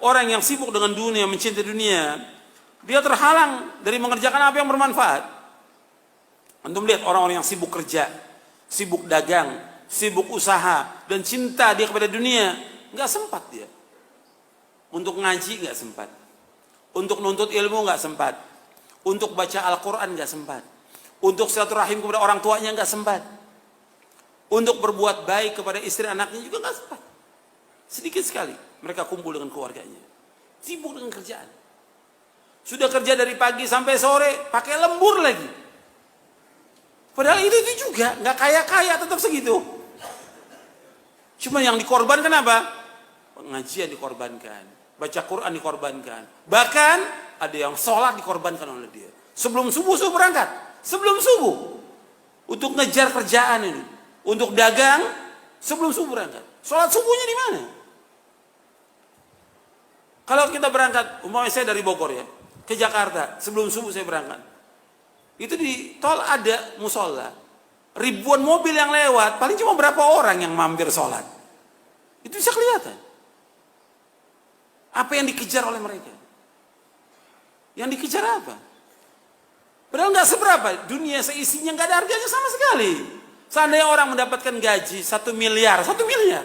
orang yang sibuk dengan dunia, mencintai dunia, dia terhalang dari mengerjakan apa yang bermanfaat. Antum lihat orang-orang yang sibuk kerja, sibuk dagang, sibuk usaha, dan cinta dia kepada dunia, nggak sempat dia. Untuk ngaji nggak sempat, untuk nuntut ilmu nggak sempat, untuk baca Al-Quran nggak sempat, untuk silaturahim kepada orang tuanya nggak sempat, untuk berbuat baik kepada istri anaknya juga nggak sempat. Sedikit sekali mereka kumpul dengan keluarganya, sibuk dengan kerjaan. Sudah kerja dari pagi sampai sore, pakai lembur lagi. Padahal itu juga nggak kaya-kaya, tetap segitu. Cuma yang dikorbankan apa? Pengajian dikorbankan, baca Quran dikorbankan, bahkan ada yang sholat dikorbankan oleh dia. Sebelum subuh berangkat, sebelum subuh untuk ngejar kerjaan ini, untuk dagang sebelum subuh berangkat. Sholat subuhnya di mana? Kalau kita berangkat, umpamanya saya dari Bogor ya, ke Jakarta, sebelum subuh saya berangkat. Itu di tol ada musola, ribuan mobil yang lewat, paling cuma berapa orang yang mampir sholat. Itu bisa kelihatan. Apa yang dikejar oleh mereka? Yang dikejar apa? Padahal nggak seberapa, dunia seisinya nggak ada harganya sama sekali. Seandainya orang mendapatkan gaji 1 miliar, 1 miliar,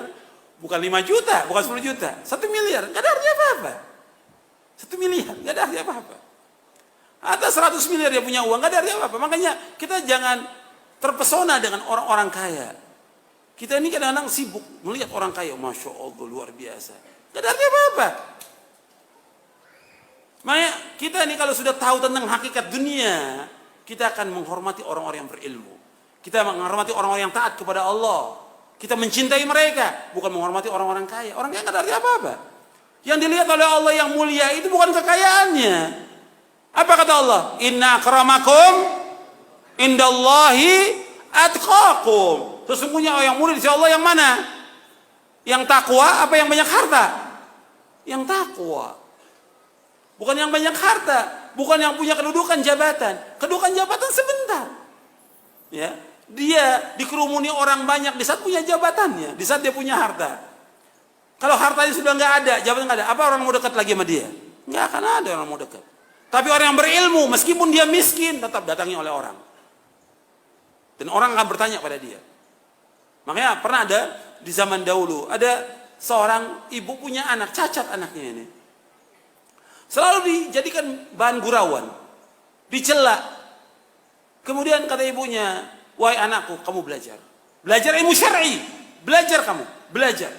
bukan 5 juta, bukan 10 juta, 1 miliar, nggak ada artinya apa-apa. 1 miliar, nggak ada artinya apa-apa. Atau 100 miliar dia punya uang, nggak ada artinya apa-apa. Makanya kita jangan terpesona dengan orang-orang kaya. Kita ini kadang-kadang sibuk melihat orang kaya, Masya Allah luar biasa. Nggak ada artinya apa-apa. Makanya kita ini kalau sudah tahu tentang hakikat dunia, kita akan menghormati orang-orang yang berilmu. Kita menghormati orang-orang yang taat kepada Allah. Kita mencintai mereka, bukan menghormati orang-orang kaya. Orang kaya nggak ada arti apa-apa. Yang dilihat oleh Allah yang mulia itu bukan kekayaannya. Apa kata Allah? Inna akramakum indallahi atqakum. Sesungguhnya yang mulia di sisi Allah yang mana? Yang takwa apa yang banyak harta? Yang takwa. Bukan yang banyak harta, bukan yang punya kedudukan jabatan. Kedudukan jabatan sebentar. Ya. Dia dikerumuni orang banyak di saat punya jabatannya, di saat dia punya harta. Kalau hartanya sudah nggak ada, jabatan nggak ada, apa orang mau dekat lagi sama dia? Nggak akan ada orang mau dekat. Tapi orang yang berilmu, meskipun dia miskin, tetap datangi oleh orang. Dan orang akan bertanya pada dia. Makanya pernah ada di zaman dahulu, ada seorang ibu punya anak, cacat anaknya ini. Selalu dijadikan bahan gurauan, dicela. Kemudian kata ibunya, wahai anakku, kamu belajar. Belajar ilmu syar'i. Belajar kamu, belajar.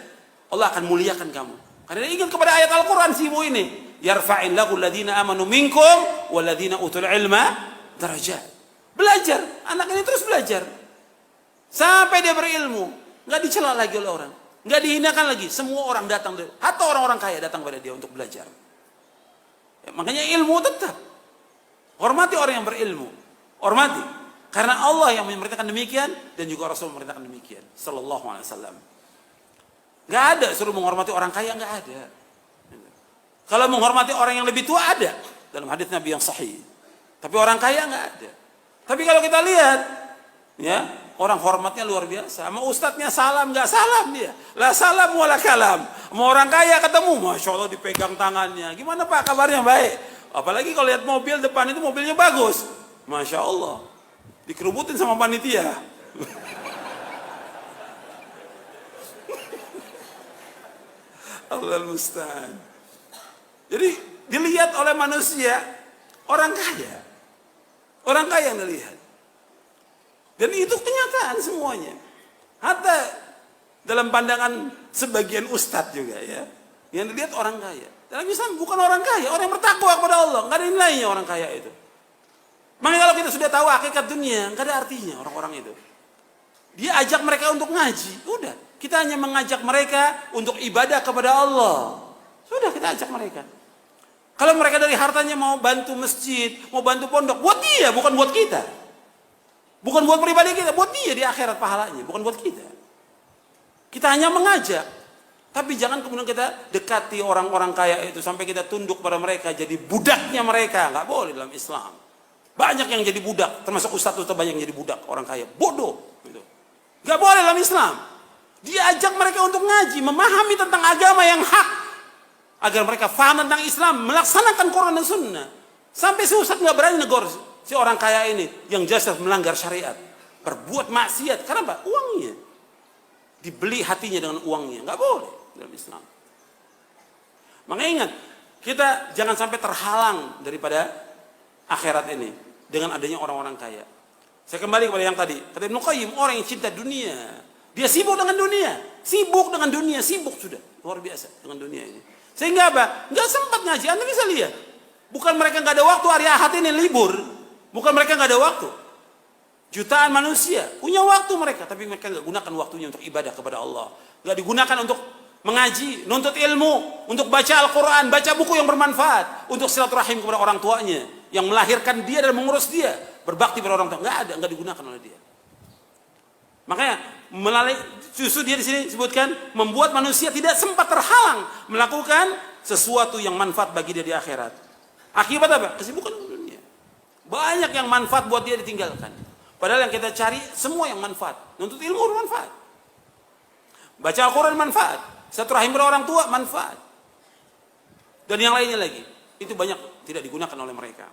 Allah akan muliakan kamu. Karena dia ingat kepada ayat Al-Quran si ibu ini. Yarfa'illahu alladhina amanu minkum walladhina utul ilma darajat. Belajar, anak ini terus belajar. Sampai dia berilmu. Nggak dicela lagi oleh orang. Nggak dihinakan lagi. Semua orang datang, hatta orang-orang kaya datang pada dia untuk belajar. Ya, makanya ilmu tetap. Hormati orang yang berilmu. Hormati. Karena Allah yang memerintahkan demikian dan juga Rasul memerintahkan demikian. Sallallahu alaihi wasallam. Gak ada suruh menghormati orang kaya, gak ada. Kalau menghormati orang yang lebih tua ada dalam hadis Nabi yang sahih. Tapi orang kaya gak ada. Tapi kalau kita lihat, ya orang hormatnya luar biasa. Sama ustadznya salam gak salam dia. La salam wala kalam. Sama orang kaya ketemu, Masya Allah dipegang tangannya. Gimana Pak kabarnya? Baik. Apalagi kalau lihat mobil depan itu mobilnya bagus. Masya Allah. Dikerubutin sama panitia. Allahul musta'an. Jadi dilihat oleh manusia orang kaya. Orang kaya yang dilihat. Dan itu kenyataan semuanya. Hatta dalam pandangan sebagian ustadz juga ya. Yang dilihat orang kaya. Dalam Islam bukan orang kaya, orang yang bertakwa kepada Allah. Enggak ada nilainya orang kaya itu. Makanya kalau kita sudah tahu hakikat dunia, enggak ada artinya orang-orang itu. Dia ajak mereka untuk ngaji, udah. Kita hanya mengajak mereka untuk ibadah kepada Allah. Sudah kita ajak mereka. Kalau mereka dari hartanya mau bantu masjid, mau bantu pondok, buat dia, bukan buat kita. Bukan buat pribadi kita, buat dia di akhirat pahalanya, bukan buat kita. Kita hanya mengajak. Tapi jangan kemudian kita dekati orang-orang kaya itu sampai kita tunduk pada mereka, jadi budaknya mereka. Nggak boleh dalam Islam. Banyak yang jadi budak, termasuk ustadz-ustadz banyak yang jadi budak orang kaya. Bodoh. Gitu. Nggak boleh dalam Islam. Dia ajak mereka untuk ngaji, memahami tentang agama yang hak. agar mereka faham tentang Islam, melaksanakan Quran dan Sunnah. Sampai si ustaz nggak berani negor si orang kaya ini yang jelas melanggar syariat, berbuat maksiat. Kenapa? Uangnya dibeli hatinya dengan uangnya, nggak boleh dalam Islam. Makanya ingat, kita jangan sampai terhalang daripada akhirat ini dengan adanya orang-orang kaya. Saya kembali kepada yang tadi, kata Ibnu Qayyim, orang yang cinta dunia, dia sibuk dengan dunia, sibuk sudah luar biasa dengan dunia ini. Sehingga apa? Nggak sempat ngaji. Anda bisa lihat, bukan mereka nggak ada waktu hari Ahad ini libur, bukan mereka nggak ada waktu. Jutaan manusia punya waktu mereka, tapi mereka nggak gunakan waktunya untuk ibadah kepada Allah, nggak digunakan untuk mengaji, nuntut ilmu, untuk baca Al-Quran, baca buku yang bermanfaat, untuk silaturahim kepada orang tuanya yang melahirkan dia dan mengurus dia, berbakti pada orang tua. Nggak digunakan oleh dia. Makanya melalui justru dia di sini disebutkan membuat manusia tidak sempat terhalang melakukan sesuatu yang manfaat bagi dia di akhirat. Akibat apa? Kesibukan dunia. Banyak yang manfaat buat dia ditinggalkan. Padahal yang kita cari semua yang manfaat. Nuntut ilmu bermanfaat. Baca Al-Quran manfaat. Silaturahim pada orang tua manfaat. Dan yang lainnya lagi. Itu banyak tidak digunakan oleh mereka.